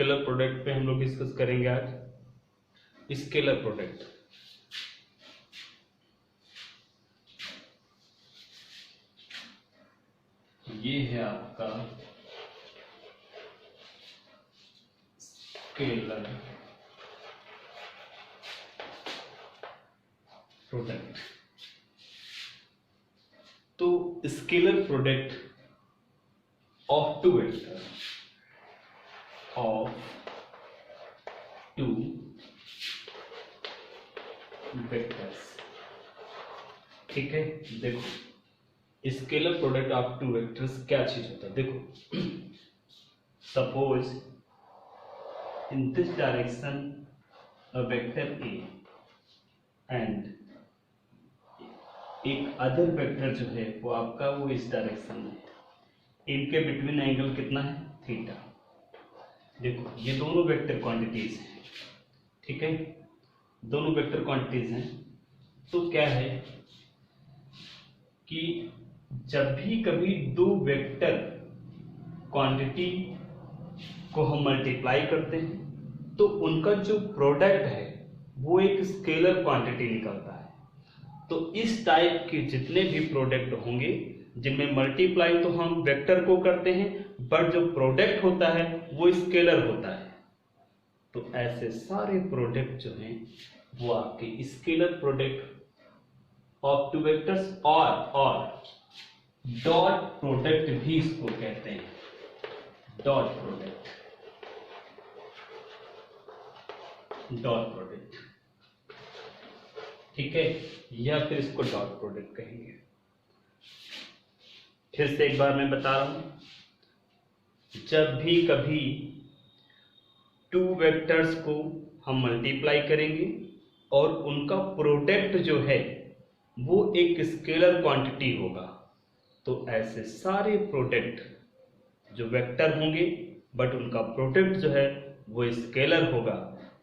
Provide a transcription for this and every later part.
Scalar product पे हम लोग डिस्कस करेंगे आज। स्केलर प्रोडक्ट, ये है आपका स्केलर प्रोडक्ट। तो scalar product of two vector vectors, ठीक है। देखो scalar product of two vectors क्या चीज होता है। देखो suppose in this direction a vector A and एक अदर वेक्टर जो है वो आपका वो इस डायरेक्शन में, इनके बिटवीन एंगल कितना है, थीटा। देखो ये दोनों वेक्टर क्वांटिटीज हैं, ठीक है, दोनों वेक्टर क्वांटिटीज हैं। तो क्या है कि जब भी कभी दो वेक्टर क्वांटिटी को हम मल्टीप्लाई करते हैं तो उनका जो प्रोडक्ट है वो एक स्केलर क्वांटिटी निकलता है। तो इस टाइप के जितने भी प्रोडक्ट होंगे जिनमें मल्टीप्लाई तो हम वेक्टर को करते हैं बट जो प्रोडक्ट होता है वो स्केलर होता है। तो ऐसे सारे प्रोडक्ट जो हैं वो आपके scalar product of two vectors और डॉट प्रोडक्ट भी इसको कहते हैं, डॉट प्रोडक्ट, ठीक है, या फिर इसको डॉट प्रोडक्ट कहेंगे। फिर से एक बार मैं बता रहा हूं, जब भी कभी टू वेक्टर्स को हम मल्टीप्लाई करेंगे और उनका प्रोडक्ट जो है वो एक स्केलर क्वांटिटी होगा तो ऐसे सारे प्रोडक्ट जो वेक्टर होंगे बट उनका प्रोडक्ट जो है वो स्केलर होगा।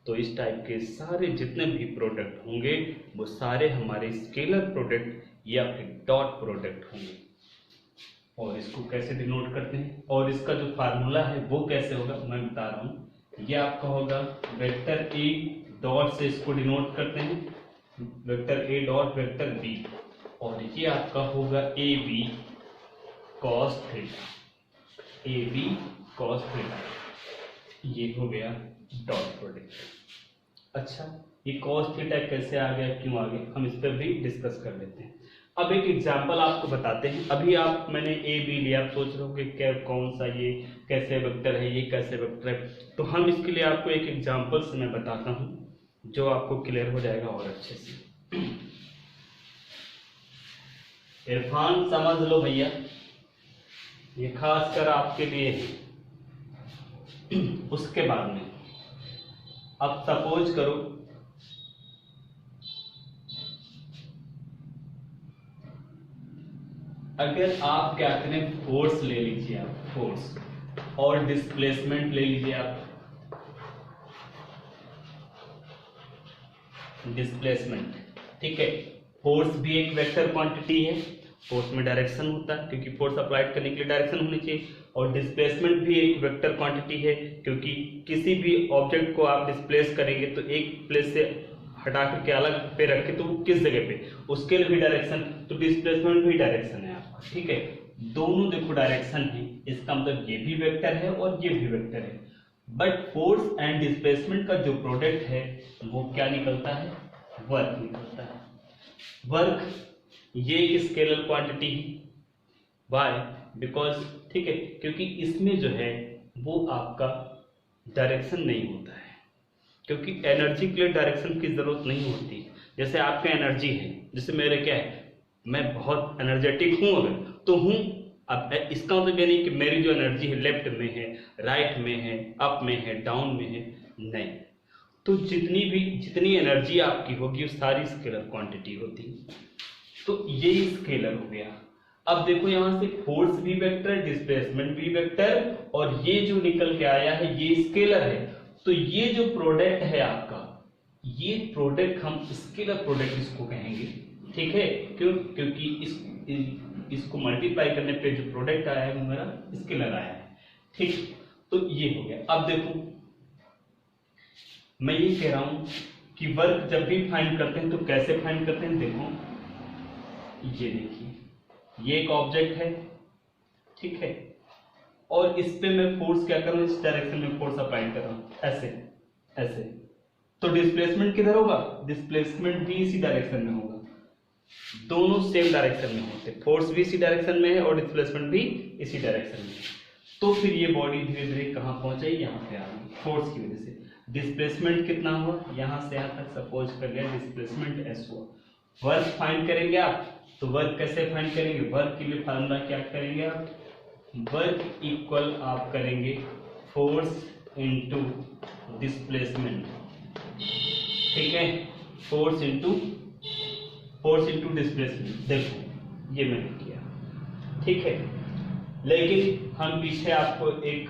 तो इस टाइप के सारे जितने भी प्रोडक्ट होंगे वो सारे हमारे स्केलर प्रोडक्ट या फिर डॉट प्रोडक्ट होंगे। और इसको कैसे डिनोट करते हैं और इसका जो फार्मूला है वो कैसे होगा मैं बता रहा हूँ। ये आपका होगा वेक्टर ए डॉट से इसको डिनोट करते हैं, vector A dot vector B, और ये आपका होगा A B cos theta, A B cos theta, ये हो गया डॉट प्रोडक्ट। अच्छा ये कॉस थीटा कैसे आ गया, क्यों आ गया, हम इस पर भी डिस्कस कर लेते हैं। अब एक एग्जांपल आपको बताते हैं। अभी मैंने ए बी लिया, आप सोच रहे हो कि क्या कौन सा ये कैसे वेक्टर है, ये कैसे वेक्टर है, तो हम इसके लिए आपको एक एग्जांपल से मैं बताता हूं जो आपको क्लियर हो जाएगा और अच्छे से। इरफान समझ लो भैया, ये खासकर आपके लिए है। उसके बाद में अब सपोज करो अगर आप क्या करें, फोर्स ले लीजिए, आप फोर्स और डिस्प्लेसमेंट ले लीजिए, आप डिस्प्लेसमेंट, ठीक है। फोर्स भी एक वेक्टर क्वांटिटी है, फोर्स में डायरेक्शन होता है क्योंकि फोर्स अप्लाइड करने के लिए डायरेक्शन होनी चाहिए, और डिस्प्लेसमेंट भी एक वेक्टर क्वांटिटी है क्योंकि किसी भी ऑब्जेक्ट को आप डिस्प्लेस करेंगे तो एक प्लेस से हटा करके अलग पे रख के तो वो किस जगह पे, उसके लिए भी डायरेक्शन, तो डिस्प्लेसमेंट भी डायरेक्शन है आपका, ठीक है। दोनों देखो डायरेक्शन है, इसका मतलब ये भी वेक्टर है और ये भी वेक्टर है, बट फोर्स एंड डिस्प्लेसमेंट का जो प्रोडक्ट है वो क्या निकलता है, वर्क निकलता है। वर्क ये एक स्केलर क्वांटिटी है, वाई बिकॉज, ठीक है, क्योंकि इसमें जो है वो आपका डायरेक्शन नहीं होता है, क्योंकि एनर्जी के लिए डायरेक्शन की जरूरत नहीं होती। जैसे आपका एनर्जी है, जैसे मेरे क्या है, मैं बहुत एनर्जेटिक हूं अगर तो हूं, अब इसका मतलब ये नहीं कि मेरी जो एनर्जी है लेफ्ट में है, राइट में है, अप में है, डाउन में है, नहीं। तो जितनी एनर्जी आपकी होगी वो सारी स्केलर क्वांटिटी होती है, तो ये स्केलर हो गया। अब देखो यहां से फोर्स भी वेक्टर, डिस्प्लेसमेंट भी वेक्टर, और ये जो निकल के आया है ये स्केलर है। तो ये जो प्रोडक्ट है आपका, ये प्रोडक्ट हम स्केलर प्रोडक्ट इसको कहेंगे, ठीक है। क्यों, क्योंकि इसको मल्टीप्लाई करने पे जो प्रोडक्ट आया है वो मेरा स्केलर आया है, ठीक। तो ये हो गया। अब देखो मैं ये कह रहा हूं कि वर्क जब भी फाइंड करते हैं तो कैसे फाइंड करते हैं, देखो ये देखिए, ये एक ऑब्जेक्ट है, ठीक है, और इस पे मैं फोर्स क्या कर रहा हूं, इस डायरेक्शन में फोर्स अप्लाई कर रहा हूं, ऐसे ऐसे, तो डिस्प्लेसमेंट किधर होगा, डिस्प्लेसमेंट भी इसी डायरेक्शन में होगा, दोनों सेम डायरेक्शन में होते, फोर्स भी इसी डायरेक्शन में है और डिस्प्लेसमेंट भी इसी डायरेक्शन में है। तो फिर ये बॉडी धीरे धीरे कहाँ पहुंचाई, यहाँ पे आ गई फोर्स की वजह से। डिस्प्लेसमेंट कितना हुआ, यहाँ से यहाँ तक सपोज कर लिया डिस्प्लेसमेंट एस हुआ। वर्क फाइंड करेंगे आप, तो वर्क कैसे फाइंड करेंगे, वर्क के लिए फार्मूला क्या करेंगे आप, वर्क इक्वल आप करेंगे फोर्स इनटू डिस्प्लेसमेंट, ठीक है, फोर्स इनटू डिस्प्लेसमेंट। देखो ये मैंने किया, ठीक है, लेकिन हम पीछे आपको एक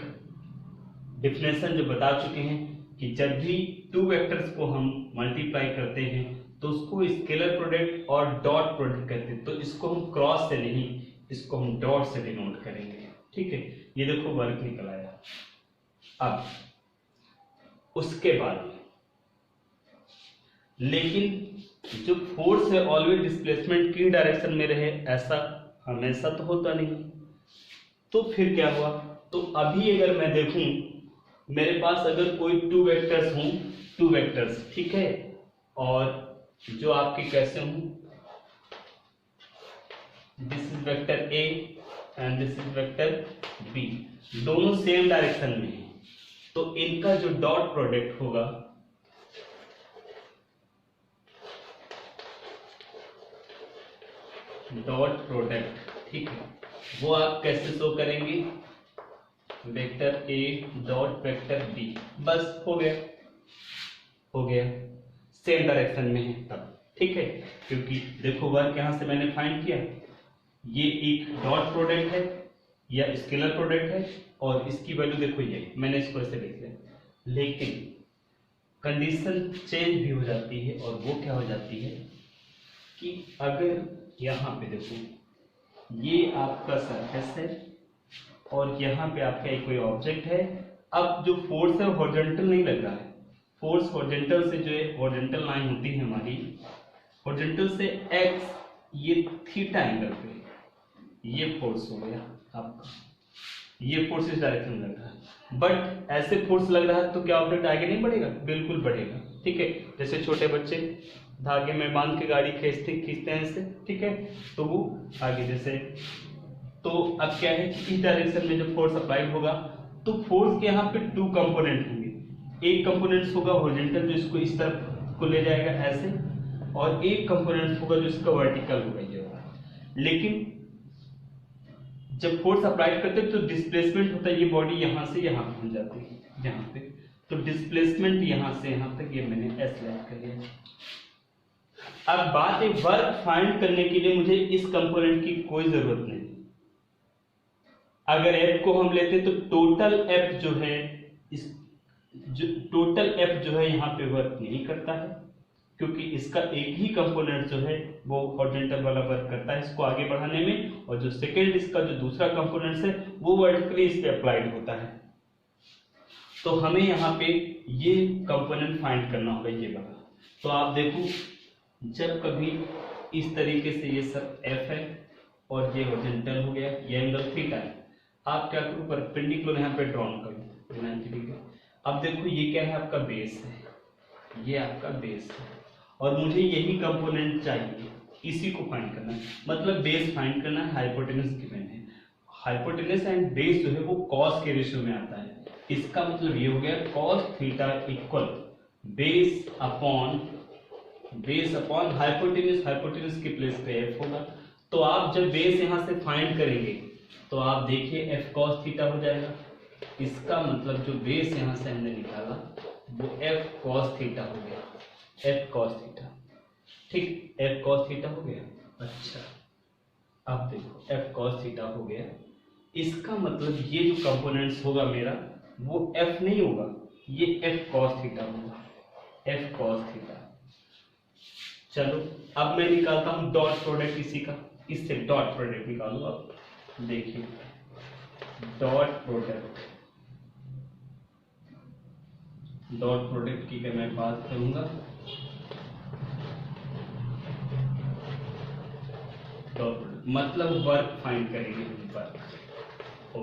डिफिनेशन जो बता चुके हैं कि जब भी टू वेक्टर्स को हम मल्टीप्लाई करते हैं तो उसको स्केलर प्रोडक्ट और डॉट प्रोडक्ट कहते हैं। तो इसको हम क्रॉस से नहीं, इसको हम डॉट से डिनोट करेंगे, ठीक है। ये देखो वर्क निकल आया। अब उसके बाद लेकिन जो फोर्स है ऑलवेज डिस्प्लेसमेंट की डायरेक्शन में रहे, ऐसा हमेशा तो होता नहीं। तो फिर क्या हुआ, तो अभी अगर मैं देखूं मेरे पास अगर कोई टू वेक्टर्स हों, टू वेक्टर्स, ठीक है, और जो आपके कैसे हों, this is vector A and this is vector B, दोनों सेम डायरेक्शन में है, तो इनका जो डॉट प्रोडक्ट होगा डॉट प्रोडक्ट, ठीक है, वो आप कैसे शो करेंगे, vector A dot vector B, बस हो गया, सेम डायरेक्शन में है तब, ठीक है, क्योंकि देखो वर्क यहां से मैंने फाइंड किया, ये एक डॉट प्रोडक्ट है या स्केलर प्रोडक्ट है और इसकी वैल्यू देखो ये, मैंने इसको ऐसे लिख लिया, लेकिन कंडीशन चेंज भी हो जाती है, और वो क्या हो जाती है कि अगर यहाँ पे देखो ये आपका सरफेस है और यहाँ पे आपका एक कोई ऑब्जेक्ट है, अब जो फोर्स है हॉरिजॉन्टल नहीं लग रहा है, फोर्स हॉरिजॉन्टल से जो है, हॉरिजॉन्टल लाइन होती है हमारी, हॉरिजॉन्टल से एक्स, ये थीटा एंगल पे ये फोर्स हो गया आपका, ये फोर्स इस डायरेक्शन में लग रहा है, बट ऐसे फोर्स लग रहा है तो क्या ऑब्जेक्ट आगे नहीं बढ़ेगा, बिल्कुल बढ़ेगा, ठीक है। जैसे छोटे बच्चे धागे में बांध के गाड़ी खींचते हैं इससे, ठीक है, तो वो आगे जैसे, तो अब क्या है कि इस डायरेक्शन में जब फोर्स अप्लाई होगा तो फोर्स के यहाँ पे टू कंपोनेंट होंगे, एक कंपोनेंट होगा हॉरिजॉन्टल जो इसको इस तरफ को ले जाएगा ऐसे, और एक कंपोनेंट होगा जो इसका वर्टिकल होगा ये होगा। लेकिन जब फोर्स अप्लाई करते हैं तो डिस्प्लेसमेंट होता है, ये बॉडी यहाँ से यहाँ पहुंच जाती है यहाँ पे, तो डिस्प्लेसमेंट यहाँ से यहाँ तक, ये मैंने एस लाइन कर लिया। अब बात है वर्क फाइंड करने के लिए मुझे इस कंपोनेंट की कोई जरूरत नहीं, अगर एफ को हम लेते तो टोटल एफ जो है, इस टोटल एफ जो है यहाँ पे वर्क नहीं करता है, क्योंकि इसका एक ही कंपोनेंट जो है वो हॉरिजॉन्टल वाला वर्क करता है इसको आगे बढ़ाने में, और जो सेकेंड इसका जो दूसरा कंपोनेंट है वो वर्टिकली इस पे अप्लाइड होता है। तो हमें यहाँ पे ये कंपोनेंट फाइंड करना होगा, ये वाला। तो आप देखो जब कभी इस तरीके से ये सब एफ है और ये हॉरिजॉन्टल हो गया, ये एंगल थीटा है, आप क्या करो परपेंडिकुलर यहाँ पे ड्रॉन करो 90 डिग्री। अब देखो ये क्या है, आपका बेस है, ये आपका बेस है, और मुझे यही कंपोनेंट चाहिए, इसी को फाइंड करना है, मतलब बेस फाइंड करना है, हाइपोटेनस गिवन है, हाइपोटेनस एंड बेस जो है वो कॉस के रेशियो में आता है, इसका मतलब ये हो गया cos theta equal base upon hypotenuse, hypotenuse की प्लेस पे एफ होगा। तो आप जब बेस यहां से फाइंड करेंगे तो आप देखिए एफ कॉस थीटा हो जाएगा, इसका मतलब जो बेस यहां से हमने निकाला वो एफ कॉस थीटा हो गया, एफ कॉस थीटा, ठीक, एफ कॉस थीटा हो गया। अच्छा अब देखो एफ कॉस थीटा हो गया, इसका मतलब ये जो कंपोनेंट्स होगा मेरा वो एफ नहीं होगा, ये एफ कॉस थीटा होगा, एफ कॉस थीटा। चलो अब मैं निकालता हूं डॉट प्रोडक्ट इसी का, इससे डॉट प्रोडक्ट निकालू। अब देखिए डॉट प्रोडक्ट डॉट प्रोडक्ट की मैं बात करूंगा, डॉट प्रोडक्ट मतलब वर्क फाइंड करेंगे हम।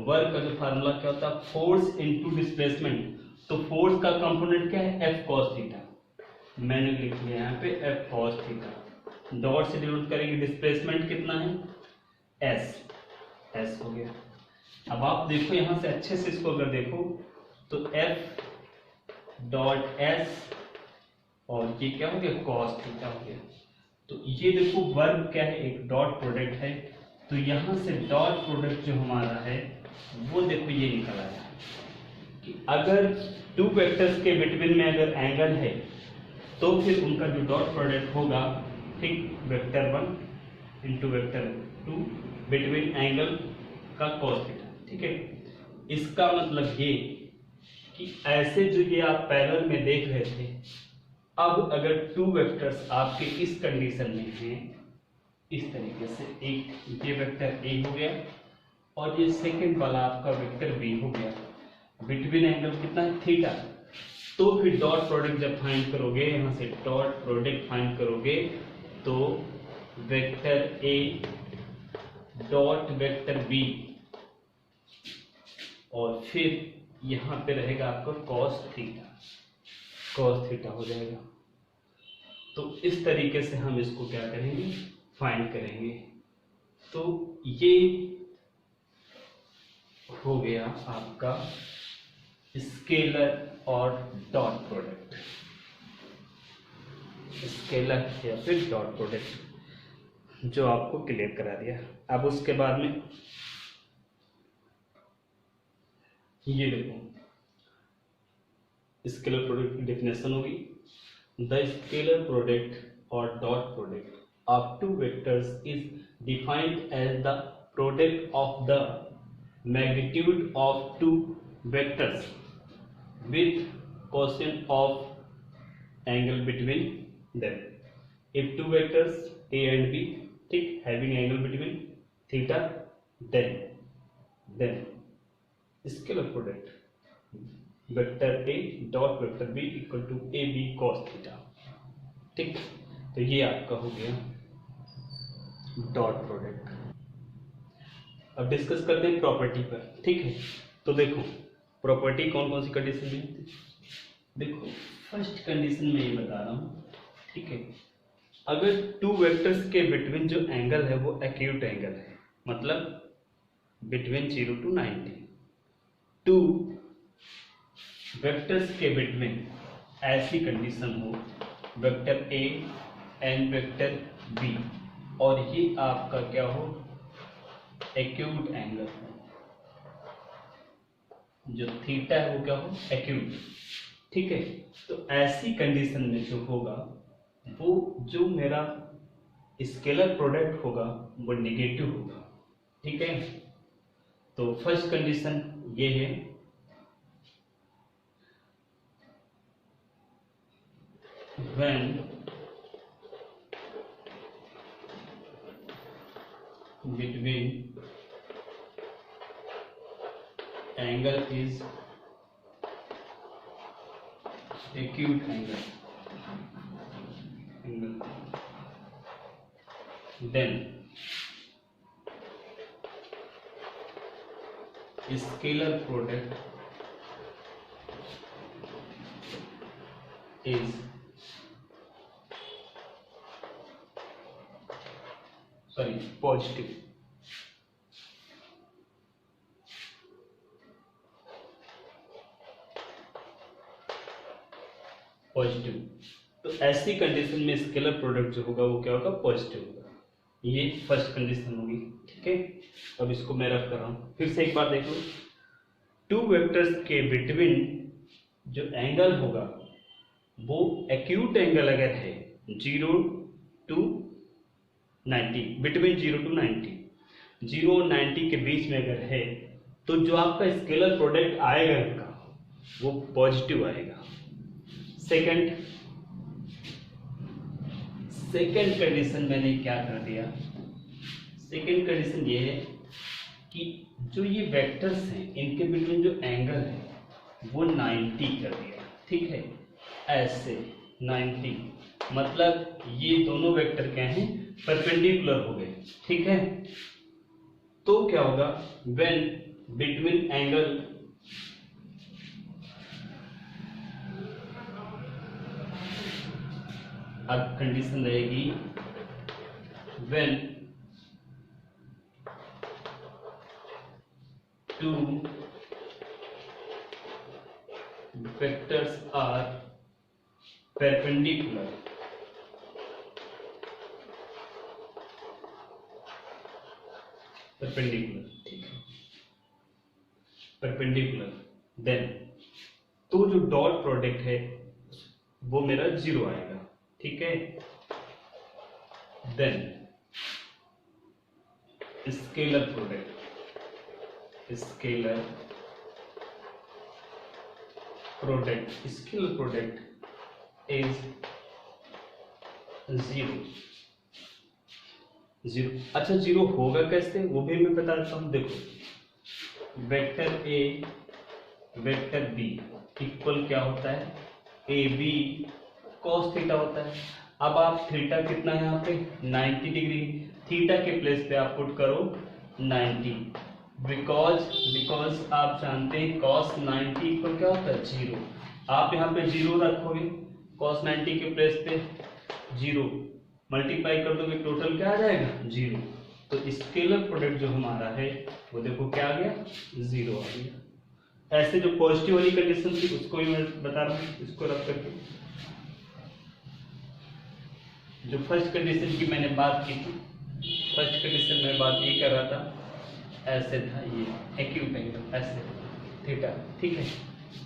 वर्क का जो फार्मूला क्या होता है, फोर्स इनटू डिस्प्लेसमेंट। तो फोर्स का कंपोनेंट क्या है, एफ कॉस थीटा, मैंने लिख लिया यहाँ पे एफ कॉस थीटा। डॉट से डिनोट करेंगे डिस्प्लेसमेंट कितना है, एस, एस हो गया। अब आप देखो यहाँ से अच्छे से इसको अगर देखो तो एफ डॉट एस और ये क्या हो गया, कॉस थीटा हो गया। तो ये देखो वर्क क्या है, एक डॉट प्रोडक्ट है। तो यहाँ से डॉट प्रोडक्ट जो हमारा है वो देखो ये निकल आया कि अगर टू वेक्टर्स के बिटवीन में अगर एंगल है तो फिर उनका जो डॉट प्रोडक्ट होगा, ठीक, vector 1 into vector 2 between angle का कॉस थीटा, ठीक है। इसका मतलब ये कि ऐसे जो ये आप पैरेलल में देख रहे थे, अब अगर टू वेक्टर्स आपके इस कंडीशन में हैं, इस तरीके से, एक ये वेक्टर ए हो गया और ये सेकंड वाला आपका वेक्टर बी हो गया, बिटवीन एंगल कितना है, थीटा। तो फिर डॉट प्रोडक्ट जब फाइंड करोगे, यहाँ से डॉट प्रोडक्ट फाइंड करोगे तो vector A dot vector B और फिर यहाँ पे रहेगा आपका कॉस थीटा, कॉस थीटा हो जाएगा। तो इस तरीके से हम इसको क्या करेंगे, फाइंड करेंगे। तो ये हो गया आपका स्केलर और डॉट प्रोडक्ट, स्केलर या फिर डॉट प्रोडक्ट जो आपको क्लियर करा दिया। अब उसके बाद में ये देखो स्केलर प्रोडक्ट की डेफिनेशन होगी, द स्केलर प्रोडक्ट और dot product of two vectors is defined as the product of the magnitude of two vectors with cosine of angle between them. If two vectors A and B, ठीक, having angle between theta, then scalar product vector A dot vector B equal to A B cos theta, ठीक। तो ये आपका हो गया dot product. अब discuss करते हैं प्रॉपर्टी पर, ठीक है। तो देखो प्रॉपर्टी कौन कौन सी कंडीशन में, देखो फर्स्ट कंडीशन में ये बता रहा हूँ, ठीक है। अगर टू वेक्टर्स के बिटवीन जो एंगल है वो एक्यूट एंगल है, मतलब बिटवीन 0 to 90, टू वेक्टर्स के बिटवीन ऐसी कंडीशन हो, vector A and vector B, और ये आपका क्या हो, एक्यूट एंगल हो, जो थीटा है वो क्या हो, एक्यूट, ठीक है। तो ऐसी कंडीशन में जो होगा वो जो मेरा स्केलर प्रोडक्ट होगा वो नेगेटिव होगा, ठीक है। तो फर्स्ट कंडीशन ये है, when between angle is acute angle, then scalar product is positive, positive. तो ऐसी कंडीशन में स्केलर प्रोडक्ट जो होगा वो क्या होगा, पॉजिटिव होगा। ये फर्स्ट कंडीशन होगी, ठीक है। अब इसको मैं रख कर रहा हूँ, फिर से एक बार देख लो, टू वेक्टर्स के बिटवीन जो एंगल होगा वो एक्यूट एंगल अगर है 0 to 90, बिटवीन 0 to 90, 0 और 90 के बीच में अगर है तो जो आपका स्केलर प्रोडक्ट आएगा इनका वो पॉजिटिव आएगा। सेकंड कंडीशन मैंने क्या कर दिया, सेकंड कंडीशन ये है कि जो ये वेक्टर्स हैं इनके बिटवीन जो एंगल है वो 90 कर दिया, ठीक है, ऐसे 90, मतलब ये दोनों वेक्टर क्या हैं, परपेंडिकुलर हो गए। ठीक है, तो क्या होगा, व्हेन बिटवीन एंगल अब कंडीशन रहेगी when two vectors are perpendicular, ठीक है, परपेंडिकुलर, देन तो जो डॉट प्रोडक्ट है वो मेरा 0 आएगा। ठीक है, देन स्केलर प्रोडक्ट इज 0। अच्छा, 0 होगा कैसे वो भी मैं बता देता हूं। देखो, vector A vector B equal क्या होता है, ए बी कॉस थीटा होता है। अब आप थीटा कितना है यहाँ पे 90 डिग्री, थीटा के प्लेस पे आप पुट करो 90, बिकॉज आप जानते हैं cos 90 इक्वल क्या होता है 0। आप यहाँ पे 0 रखोगे, cos 90 के प्लेस पे 0 मल्टीप्लाई कर दोगे, टोटल क्या आ जाएगा 0। तो स्केलर प्रोडक्ट जो हमारा है वो देखो क्या आ गया 0 आ गया। ऐसे जो पॉजिटिव वाली कंडीशन थी उसको भी मैं बता रहा हूँ, इसको रख करके जो फर्स्ट कंडीशन की मैंने बात की थी, फर्स्ट कंडीशन में बात ये कर रहा था, ऐसे था ये एक्यूट एंगल ऐसे थीटा। ठीक है,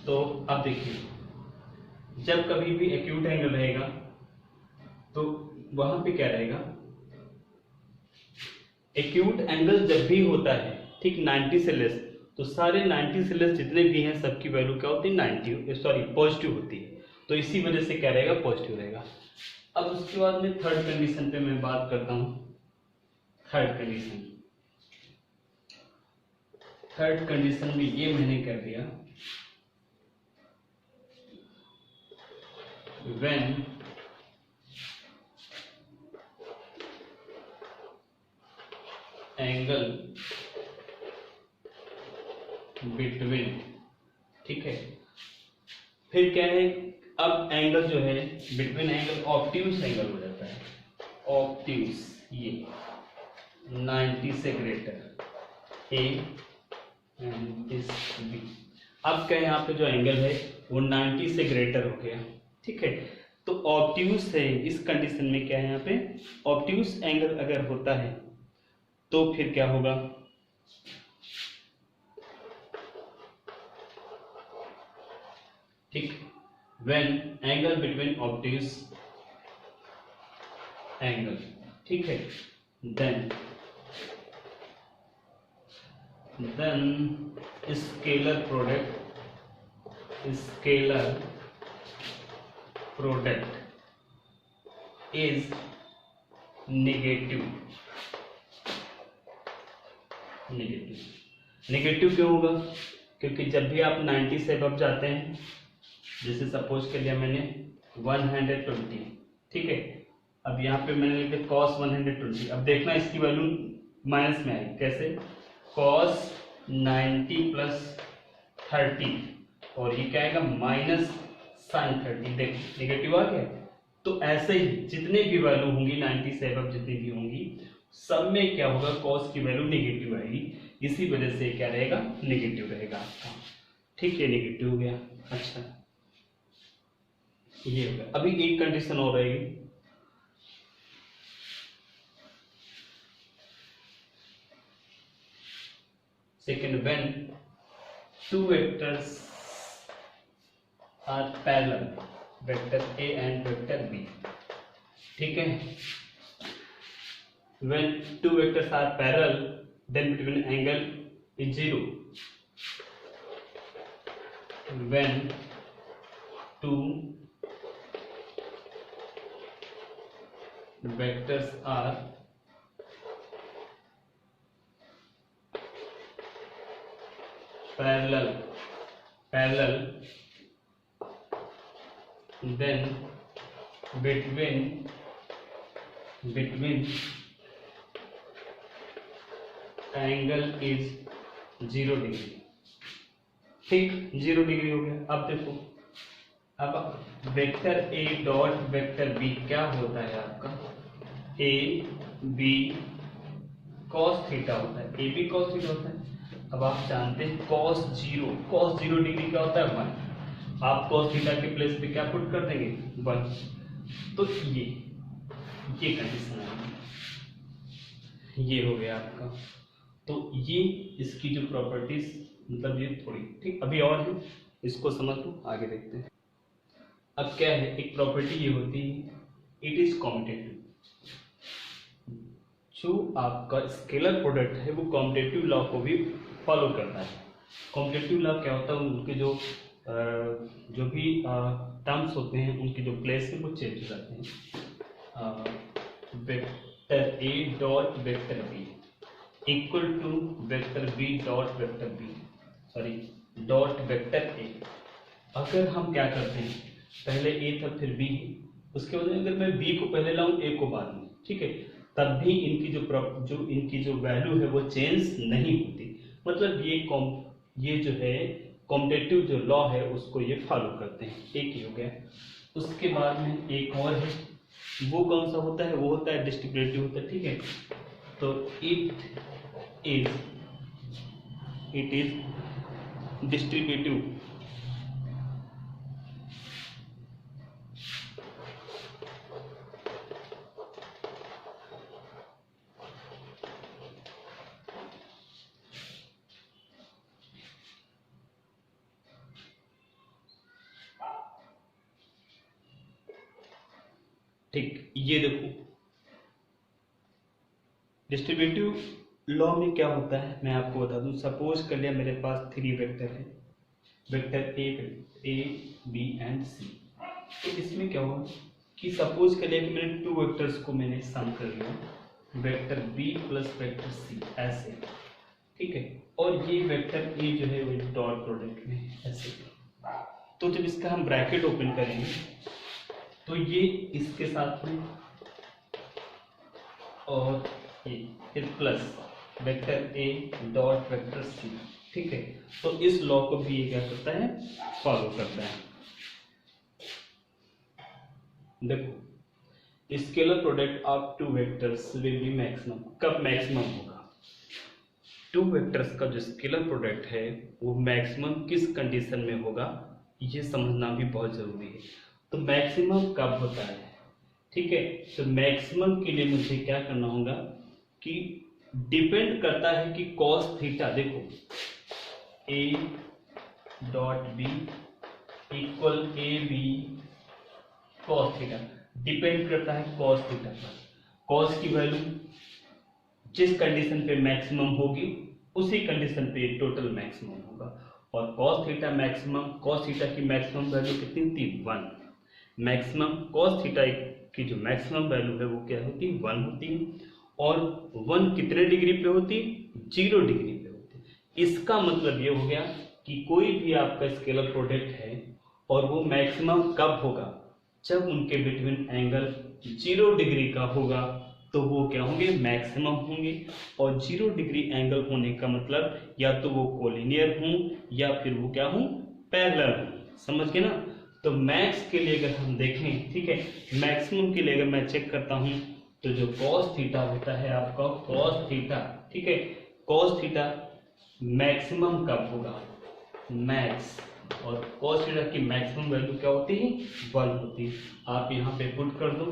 तो अब देखिए जब कभी भी एक्यूट एंगल रहेगा तो वहां पे क्या रहेगा, एक्यूट एंगल जब भी होता है ठीक 90 से लेस, तो सारे 90 से लेस जितने भी हैं सबकी वैल्यू क्या होती है 90 पॉजिटिव होती है। तो इसी वजह से क्या रहेगा पॉजिटिव रहेगा। अब उसके बाद में थर्ड कंडीशन पे मैं बात करता हूं। थर्ड कंडीशन में ये मैंने कर दिया, व्हेन एंगल बिटवीन, ठीक है, फिर क्या है, अब एंगल जो है बिटवीन एंगल ऑब्ट्यूज एंगल हो जाता है, ऑब्ट्यूज ये 90 से greater A and this B. अब क्या है यहाँ पे जो एंगल है वो 90 से ग्रेटर हो गया। ठीक है, तो ऑब्ट्यूज है, इस कंडीशन में क्या है यहाँ पे ऑब्ट्यूज एंगल अगर होता है तो फिर क्या होगा, ठीक, when angle between obtuse angle, ठीक है, then scalar product is negative. Negative क्यों होगा, क्योंकि जब भी आप 90 से अबव जाते हैं, जैसे सपोज कर लिया मैंने 120, ठीक है, अब यहाँ पे मैंने लिखा cos 120। अब देखना इसकी वैल्यू माइनस में आएगी, कैसे, cos 90 प्लस 30 और ये क्या आएगा माइनस sin 30। देख नेगेटिव आ गया। तो ऐसे ही जितने भी वैल्यू होंगी 90 से अबव जितनी भी होंगी सब में क्या होगा cos की वैल्यू नेगेटिव आएगी, इसी वजह से क्या रहेगा नेगेटिव रहेगा आपका। ठीक है, नेगेटिव हो गया। अच्छा, ये हो गया। अभी एक कंडीशन और रहेगी, second, when two vectors are parallel, vector A and vector B, ठीक है, when two vectors are parallel then between angle is 0, when two vectors are parallel then between angle is 0 degree. ठीक, 0 degree हो गया। अब देखो, अब vector A dot vector B क्या होता है आपका, ए बी कॉस थीटा होता है, ए बी कॉस थीटा होता है। अब आप जानते हैं कॉस 0 डिग्री क्या होता है 1। आप कॉस थीटा के प्लेस पे क्या पुट कर देंगे 1। तो ये कंडीशन है, ये हो गया आपका। तो ये इसकी जो प्रॉपर्टीज मतलब ये थोड़ी ठीक अभी और है, इसको समझ लो, आगे देखते हैं। अब क्या है, एक प्रॉपर्टी ये होती है इट इज कॉम्यूटेटिव। जो आपका स्केलर प्रोडक्ट है वो कॉम्यूटेटिव लॉ को भी फॉलो करता है। कॉम्यूटेटिव लॉ क्या होता है, उनके जो भी टर्म्स होते हैं उनकी जो प्लेस है वो चेंज हो जाते हैं। Vector A dot vector B equal to vector B dot vector B, sorry dot vector A. अगर हम क्या करते हैं, पहले ए था फिर बी, उसके बाद अगर मैं बी को पहले लाऊं ए को बाद में, ठीक है, तब भी इनकी जो वैल्यू है वो चेंज नहीं होती। मतलब ये जो है कॉम्यूटेटिव जो लॉ है उसको ये फॉलो करते हैं। एक ही हो गया। उसके बाद में एक और है, वो कौन सा होता है, वो होता है डिस्ट्रीब्यूटिव होता है। ठीक है, तो इट इज डिस्ट्रीब्यूटिव। ठीक, ये देखो डिस्ट्रीब्यूटिव लॉ में क्या होता है मैं आपको बता दूं। सपोज कर लिया मेरे पास 3 वेक्टर है, वेक्टर ए बी एंड सी। तो इसमें क्या हुआ कि सपोज कर लिया कि मैंने 2 वेक्टर्स को मैंने सम कर लिया, vector B plus vector C ऐसे, ठीक है, और ये वेक्टर ए जो है वो डॉट प्रोडक्ट में ऐसे। तो जब इसका हम ब्रैकेट ओपन करेंगे तो ये इसके साथ में और ये फिर plus vector A dot vector C, ठीक है। तो इस लॉ को भी ये क्या करता है, फॉलो करता है। देखो scalar product of 2 vectors will be maximum. कब मैक्सिमम होगा, 2 वेक्टर्स का जो स्केलर प्रोडक्ट है वो मैक्सिमम किस कंडीशन में होगा, ये समझना भी बहुत जरूरी है। तो मैक्सिमम कब होता है, ठीक है। तो मैक्सिमम के लिए मुझे क्या करना होगा कि डिपेंड करता है कि कॉस थीटा, देखो A dot B equal A B cos theta, depend करता है कॉस थीटा पर। कॉस की वैल्यू जिस कंडीशन पे मैक्सिमम होगी उसी कंडीशन पे टोटल मैक्सिमम होगा। और कॉस थीटा की मैक्सिमम वैल्यू कितनी थी 1। मैक्सिमम कॉस थीटा की जो मैक्सिमम वैल्यू है वो क्या होती है 1 होती है। और 1 कितने डिग्री पे होती, 0 डिग्री पे होती। इसका मतलब ये हो गया कि कोई भी आपका स्केलर प्रोडक्ट है और वो मैक्सिमम कब होगा, जब उनके बिटवीन एंगल 0 डिग्री का होगा तो वो क्या होंगे, मैक्सिमम होंगे। और 0 डिग्री एंगल होने का मतलब या तो वो कोलिनियर हों या फिर वो क्या हों, पैरेलल हों। समझ गए ना। तो मैक्स के लिए अगर हम देखें, ठीक है, मैक्सिमम के लिए अगर मैं चेक करता हूं तो जो कॉस थीटा होता है आपका कॉस थीटा, ठीक है, कॉस थीटा मैक्सिमम कब होगा, मैक्स। और कॉस थीटा की मैक्सिमम वैल्यू क्या होती है 1 होती है। आप यहाँ पे पुट कर दो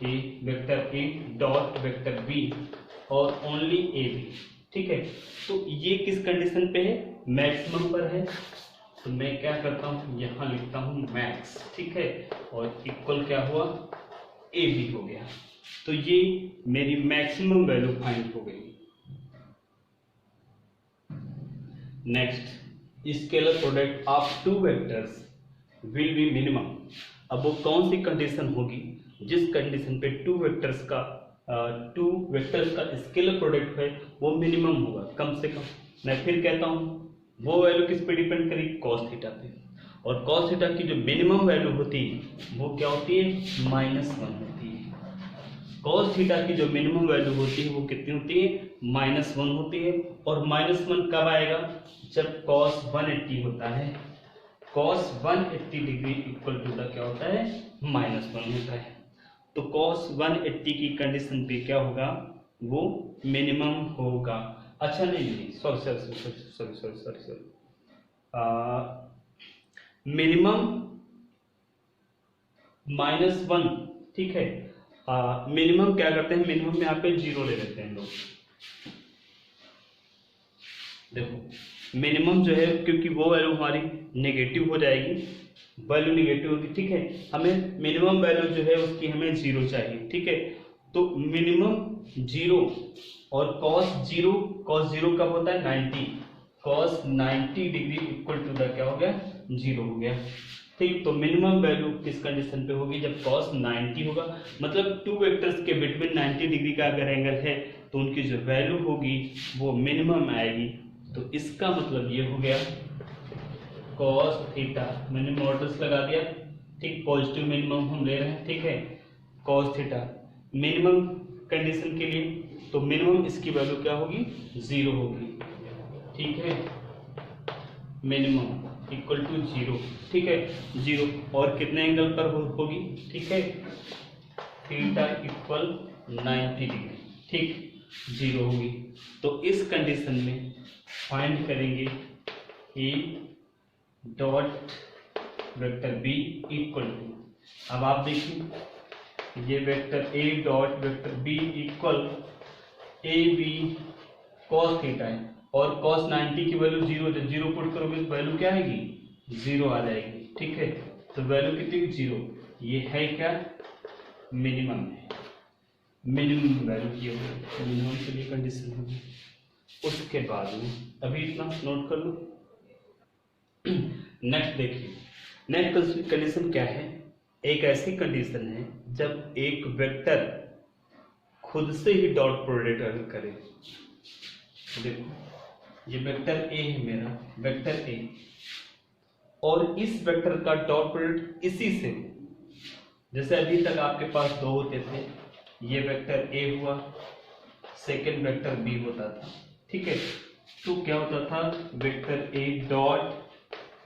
A vector A dot vector B और ओनली ए बी, ठीक है। तो ये किस कंडीशन पे है, मैक्सिमम पर है। तो मैं क्या करता हूँ, यहाँ लिखता हूँ मैक्स, ठीक है, और इक्वल क्या हुआ ए बी हो गया। तो ये मेरी मैक्सिमम वैल्यू फाइंड हो गई। Next, scalar product of 2 vectors will be minimum. अब वो कौन सी कंडीशन होगी, जिस कंडीशन पे 2 वेक्टर्स का स्केलर प्रोडक्ट है वो मिनिमम होगा, कम से कम। मैं फिर कहता हूँ वो वैल्यू किस पे डिपेंड करेगी, कॉस थीटा पे। और cos थीटा की जो मिनिमम वैल्यू होती है वो क्या होती है, -1 होती है। cos थीटा की जो मिनिमम वैल्यू होती है वो कितनी होती है, -1 होती है। और -1 कब आएगा, जब cos 180 होता है। cos 180 degree equal to the क्या होता है, -1 होता है। तो cos 180 की कंडीशन पे क्या होगा, वो मिनिमम होगा। अच्छा नहीं, सॉरी, मिनिमम -1, ठीक है। मिनिमम क्या करते हैं, मिनिमम में यहाँ पे 0 ले लेते हैं लोग। देखो मिनिमम जो है, क्योंकि वो वैल्यू हमारी नेगेटिव हो जाएगी, वैल्यू नेगेटिव होगी, ठीक है। हमें मिनिमम वैल्यू जो है उसकी हमें 0 चाहिए, ठीक है। तो मिनिमम 0 और cos 0 कब होता है, 90। cos 90 degree equal to the क्या हो गया, 0 हो गया, ठीक। तो मिनिमम वैल्यू किस कंडीशन पे होगी, जब cos 90 होगा, मतलब टू वेक्टर्स के बिटवीन 90 डिग्री का अगर एंगल है तो उनकी जो वैल्यू होगी वो मिनिमम आएगी। तो इसका मतलब ये हो गया cos थीटा, मैंने मॉडल्स लगा दिया, ठीक। पॉजिटिव मिनिमम हम ले रहे हैं, ठीक है। cos थीटा मिनिमम कंडीशन के लिए, तो मिनिमम इसकी वैल्यू क्या होगी, 0 होगी, ठीक है। मिनिमम इक्वल टू 0, ठीक है, 0। और कितने एंगल पर होगी, ठीक है, थीटा इक्वल 90 डिग्री, ठीक, 0 होगी। तो इस कंडीशन में फाइंड करेंगे A dot vector B equal to, अब आप देखिए ये vector A dot vector B equal A B cos theta है, और cos 90 की वैल्यू 0, जब 0 पुट करोगे तो वैल्यू क्या आएगी, 0 आ जाएगी, ठीक है। तो वैल्यू कितनी, 0। ये है क्या, मिनिमम है, मिनिमम वैल्यू ये होगी, मिनिमम के लिए कंडीशन होगी। उसके बाद में अभी इतना नोट कर लो। नेक्स्ट देखिए, नेक्स्ट कंडीशन क्या है, एक ऐसी कंडीशन है जब एक वेक्टर खुद से ही डॉट प्रोडक्ट करे। देखो ये वेक्टर ए है मेरा, वेक्टर ए, और इस वेक्टर का डॉट प्रोडक्ट इसी से, जैसे अभी तक आपके पास 2 होते थे, ये वेक्टर ए हुआ, सेकेंड वेक्टर बी होता था, ठीक है। तो क्या होता था, vector A dot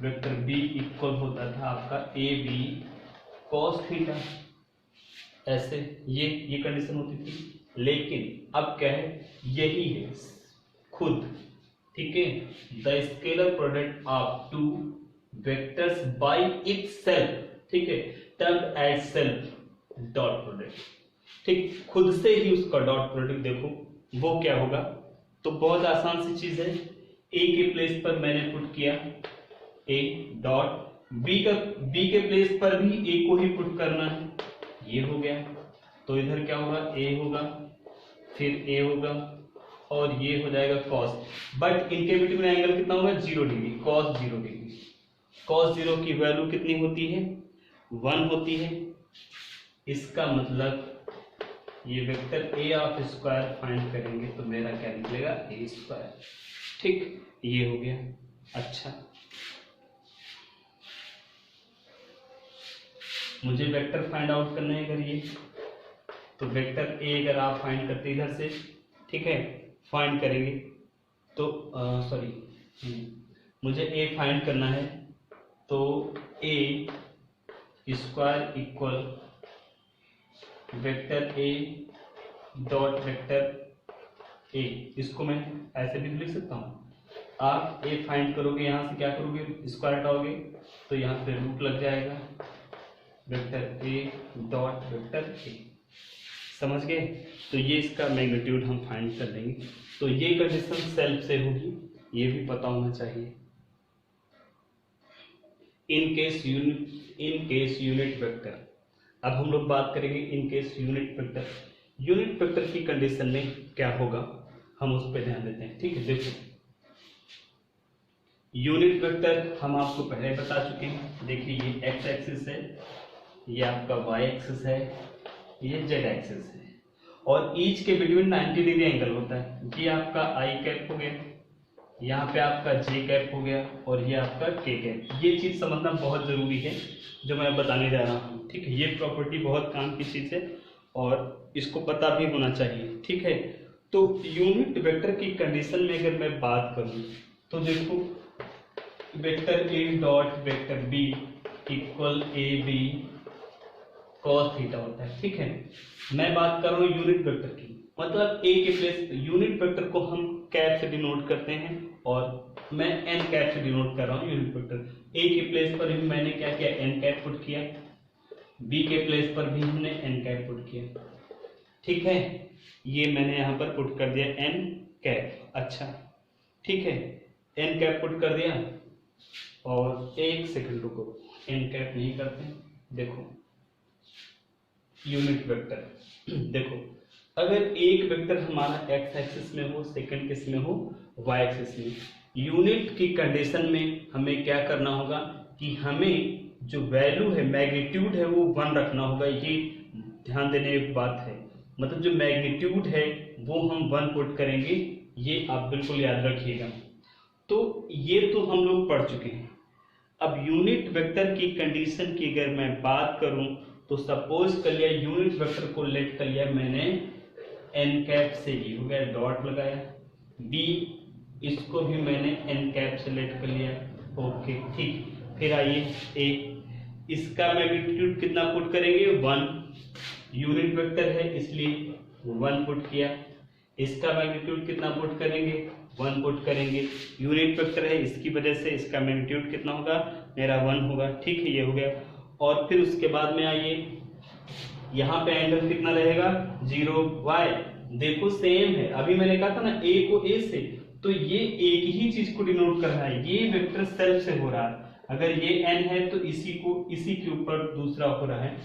vector B equal होता था आपका ए बी कॉस थीटा, ऐसे ये कंडीशन होती थी। लेकिन अब क्या है, यही है खुद, ठीक है, the scalar product of two vectors by itself, ठीक है, termed as self dot product, ठीक, खुद से ही उसका डॉट प्रोडक्ट देखो वो क्या होगा। तो बहुत आसान सी चीज है, ए के प्लेस पर मैंने पुट किया ए डॉट, बी के प्लेस पर भी ए को ही पुट करना है, ये हो गया। तो इधर क्या होगा, ए होगा, फिर ए होगा, और ये हो जाएगा cos, बट इनके बिटवीन एंगल कितना होगा, 0 डिग्री, cos 0 डिग्री। cos 0 की वैल्यू कितनी होती है, 1 होती है। इसका मतलब ये vector A of square find करेंगे तो मेरा क्या निकलेगा, ए स्क्वायर, ठीक, ये हो गया। अच्छा, मुझे वेक्टर फाइंड आउट करना है अगर ये, तो वेक्टर ए अगर आप फाइंड करते इधर से, ठीक है, फाइंड करेंगे तो मुझे ए फाइंड करना है, तो A square equal vector A dot vector A, इसको मैं ऐसे भी लिख सकता हूँ। आप ए फाइंड करोगे, यहाँ से क्या करोगे, स्क्वायर हटाओगे तो यहाँ पे रूट लग जाएगा, वेक्टर ए डॉट वेक्टर ए, समझ गए। तो ये इसका मैग्नीट्यूड हम फाइंड कर लेंगे। तो ये कंडीशन सेल्फ से होगी, ये भी पता होना चाहिए। इन केस यूनिट वेक्टर, अब हम लोग बात करेंगे in case unit vector. Unit vector की कंडीशन में क्या होगा हम उस पर ध्यान देते हैं, ठीक है। देखो यूनिट वेक्टर हम आपको पहले बता चुके हैं। देखिए ये एक्स एक्सिस है, ये आपका वाई एक्सिस है, ये जेड एक्सिस है, और ईच के बिटवीन 90 डिग्री एंगल होता है। ये आपका आई कैप हो गया, यहाँ पे आपका जे कैप हो गया और ये आपका के कैप। ये चीज़ समझना बहुत ज़रूरी है जो मैं बताने जा रहा हूँ, ठीक है। ये प्रॉपर्टी बहुत काम की चीज़ है और इसको पता भी होना चाहिए, ठीक है। तो यूनिट वेक्टर की कंडीशन में अगर मैं बात करूँ तो देखो, vector A dot vector B equal A B cos theta होता है, ठीक है। मैं बात कर रहा हूँ यूनिट वेक्टर की, मतलब ए के प्लेस यूनिट वेक्टर को हम कैप से डिनोट करते हैं और मैं एन कैप से डिनोट कर रहा हूँ यूनिट वेक्टर। ए के प्लेस पर भी मैंने क्या किया, एन कैप पुट किया, बी के प्लेस पर भी हमने एन कैप पुट किया, ठीक है। ये मैंने यहाँ पर पुट कर दिया एन कैप, अच्छा ठीक है, एन कैप पुट कर दिया। और एक सेकंड रुको, एन कैप नहीं करते, देखो यूनिट वेक्टर देखो, अगर एक वेक्टर हमारा एक्स एक्सिस में हो, सेकंड किस में हो, वाई एक्सिस में, यूनिट की कंडीशन में हमें क्या करना होगा कि हमें जो वैल्यू है, मैग्नीट्यूड है, वो 1 रखना होगा। ये ध्यान देने एक बात है, मतलब जो मैग्नीट्यूड है वो हम 1 पुट करेंगे, ये आप बिल्कुल याद रखिएगा। तो ये तो हम लोग पढ़ चुके हैं। अब यूनिट वेक्टर की कंडीशन की अगर मैं बात करूं तो सपोज कर लिया यूनिट वेक्टर को लेट कर लिया मैंने एन कैप से, ये हो गया डॉट लगाया, बी इसको भी मैंने एन कैप से लेट कर लिया, ओके ठीक। फिर आइए ए, इसका मैग्नीट्यूड कितना पुट करेंगे, 1, यूनिट वेक्टर है इसलिए 1 पुट किया। इसका मैग्नीट्यूड कितना पुट करेंगे, 1 पुट करेंगे, यूनिट वेक्टर है इसकी वजह से इसका मैग्नीट्यूड कितना होगा, मेरा 1 होगा, ठीक है, ये हो गया। और फिर उसके बाद में आइए, यहाँ पे एंगल कितना रहेगा, 0 वाई, देखो सेम है, अभी मैंने कहा था ना ए को ए से, तो ये एक ही चीज को डिनोट कर रहा है, ये वेक्टर सेल्फ से हो रहा है। अगर ये एन है तो इसी के ऊपर दूसरा हो रहा है,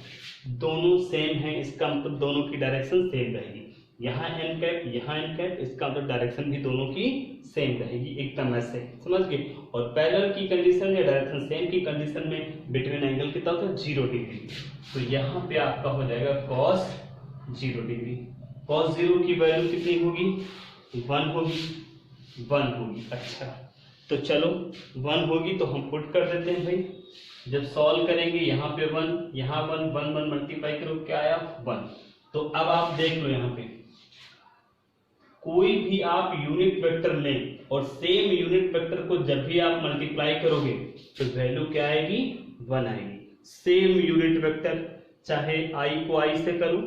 दोनों सेम है, इसका मतलब दोनों की डायरेक्शन सेम रहेगी। यहाँ एन कैप, यहाँ एन कैप, इसका मतलब डायरेक्शन भी दोनों की सेम रहेगी, एकदम ऐसे, समझ गए। और पैरेलल की कंडीशन या डायरेक्शन सेम की कंडीशन में बिटवीन एंगल कितना होता है, 0 डिग्री। तो यहाँ पे आपका हो जाएगा cos 0 डिग्री। cos 0 की वैल्यू कितनी होगी, 1 होगी, 1 होगी, अच्छा तो चलो 1 होगी तो हम पुट कर देते हैं भाई। जब सॉल्व करेंगे यहाँ पे 1, यहाँ 1, 1 1 मल्टीप्लाई करो, क्या आया 1। तो अब आप देख लो, यहाँ पे कोई भी आप यूनिट वेक्टर लें और सेम यूनिट वेक्टर को जब भी आप मल्टीप्लाई करोगे तो वैल्यू क्या आएगी, 1 आएगी। सेम यूनिट वेक्टर, चाहे आई को आई से करो,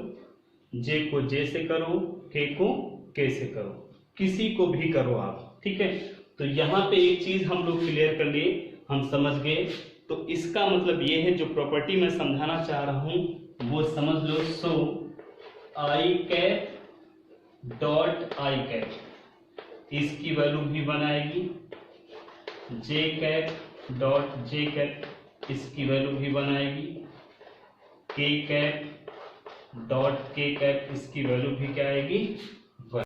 जे को जे से करो, के को के से करो, किसी को भी करो आप, ठीक है। तो यहाँ पे एक चीज हम लोग क्लियर कर लिए, हम समझ गए। तो इसका मतलब ये है, जो प्रॉपर्टी मैं समझाना चाह रहा हूं वो समझ लो। सो आई कैप डॉट आई कैप, इसकी वैल्यू भी 1 आएगी, जे कैप डॉट जे कैप, इसकी वैल्यू भी 1 आएगी, के कैप डॉट के कैप, इसकी वैल्यू भी क्या आएगी,